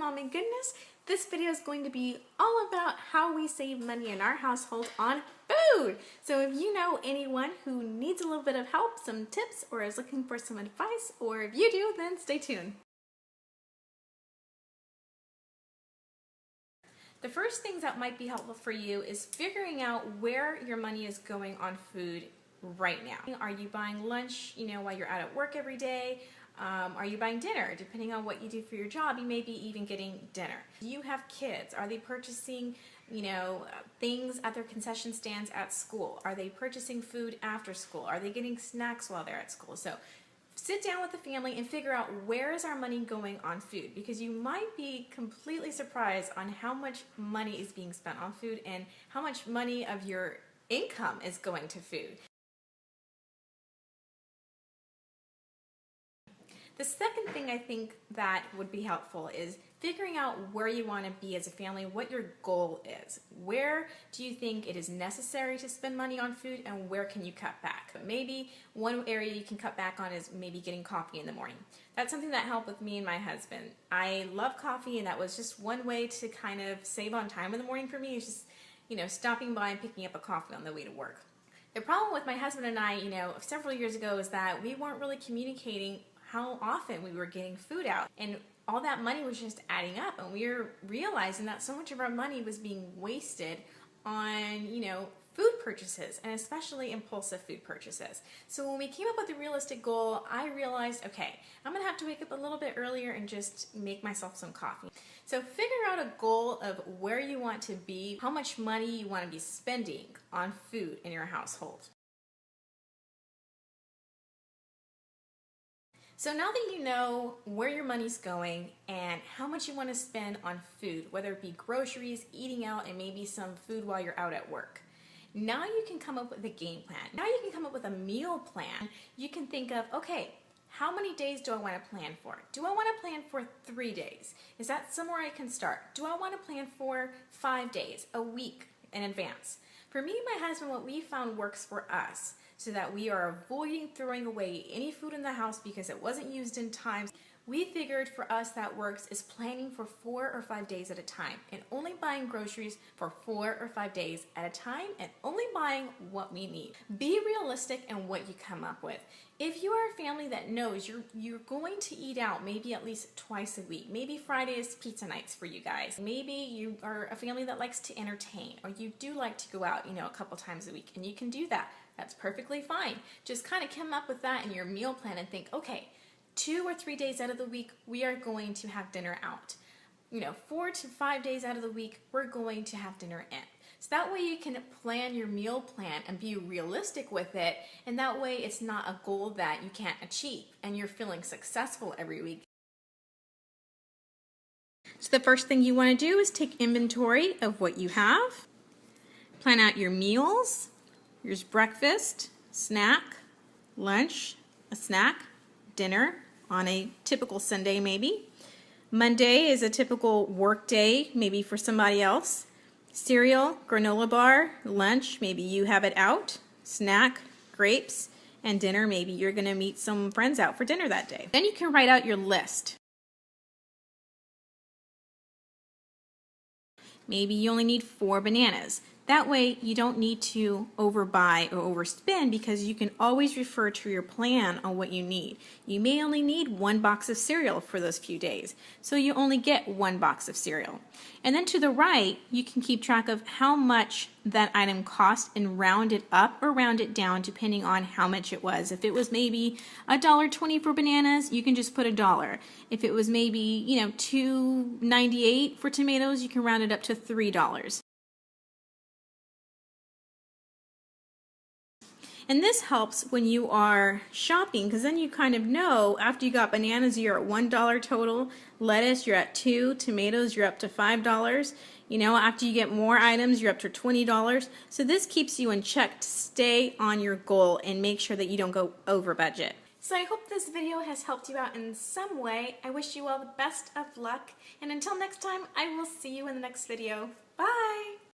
oh my goodness, this video is going to be all about how we save money in our household on food. So if you know anyone who needs a little bit of help, some tips, or is looking for some advice, or if you do, then stay tuned. The first things that might be helpful for you is figuring out where your money is going on food right now. Are you buying lunch, while you're out at work every day? Are you buying dinner? Depending on what you do for your job, you may be even getting dinner. Do you have kids? Are they purchasing, things at their concession stands at school? Are they purchasing food after school? Are they getting snacks while they're at school? So sit down with the family and figure out where is our money going on food, because you might be completely surprised on how much money is being spent on food and how much money of your income is going to food. The second thing I think that would be helpful is figuring out where you want to be as a family, what your goal is. Where do you think it is necessary to spend money on food, and where can you cut back? But maybe one area you can cut back on is maybe getting coffee in the morning. That's something that helped with me and my husband. I love coffee, and that was just one way to kind of save on time in the morning for me, is just, stopping by and picking up a coffee on the way to work. The problem with my husband and I, several years ago, is that we weren't really communicating how often we were getting food out, and all that money was just adding up, and we were realizing that so much of our money was being wasted on food purchases, and especially impulsive food purchases. So when we came up with a realistic goal, I realized, okay, I'm gonna have to wake up a little bit earlier and just make myself some coffee. So figure out a goal of where you want to be, how much money you want to be spending on food in your household. So now that you know where your money's going and how much you want to spend on food, whether it be groceries, eating out, and maybe some food while you're out at work, now you can come up with a game plan. Now you can come up with a meal plan. You can think of, okay, how many days do I want to plan for? Do I want to plan for 3 days? Is that somewhere I can start? Do I want to plan for 5 days, a week in advance? For me and my husband, what we found works for us, so that we are avoiding throwing away any food in the house because it wasn't used in time. We figured for us that works is planning for 4 or 5 days at a time, and only buying groceries for 4 or 5 days at a time, and only buying what we need. Be realistic in what you come up with. If you are a family that knows you're going to eat out maybe at least twice a week, maybe Friday is pizza nights for you guys, maybe you are a family that likes to entertain, or you do like to go out a couple times a week, and you can do that. That's perfectly fine. Just kind of come up with that in your meal plan and think, okay, 2 or 3 days out of the week, we are going to have dinner out. 4 to 5 days out of the week, we're going to have dinner in. So that way you can plan your meal plan and be realistic with it, and that way it's not a goal that you can't achieve and you're feeling successful every week. So the first thing you want to do is take inventory of what you have. Plan out your meals. Here's breakfast, snack, lunch, a snack, dinner on a typical Sunday maybe. Monday is a typical work day, maybe for somebody else. Cereal, granola bar, lunch, maybe you have it out. Snack, grapes, and dinner, maybe you're going to meet some friends out for dinner that day. Then you can write out your list. Maybe you only need 4 bananas. That way you don't need to overbuy or overspend, because you can always refer to your plan on what you need. You may only need 1 box of cereal for those few days, so you only get 1 box of cereal. And then to the right, you can keep track of how much that item cost and round it up or round it down depending on how much it was. If it was maybe $1.20 for bananas, you can just put $1. If it was maybe, $2.98 for tomatoes, you can round it up to $3. And this helps when you are shopping, because then you kind of know, after you got bananas, you're at $1 total, lettuce, you're at $2, tomatoes, you're up to $5. After you get more items, you're up to $20. So this keeps you in check to stay on your goal and make sure that you don't go over budget. So I hope this video has helped you out in some way. I wish you all the best of luck, and until next time, I will see you in the next video. Bye!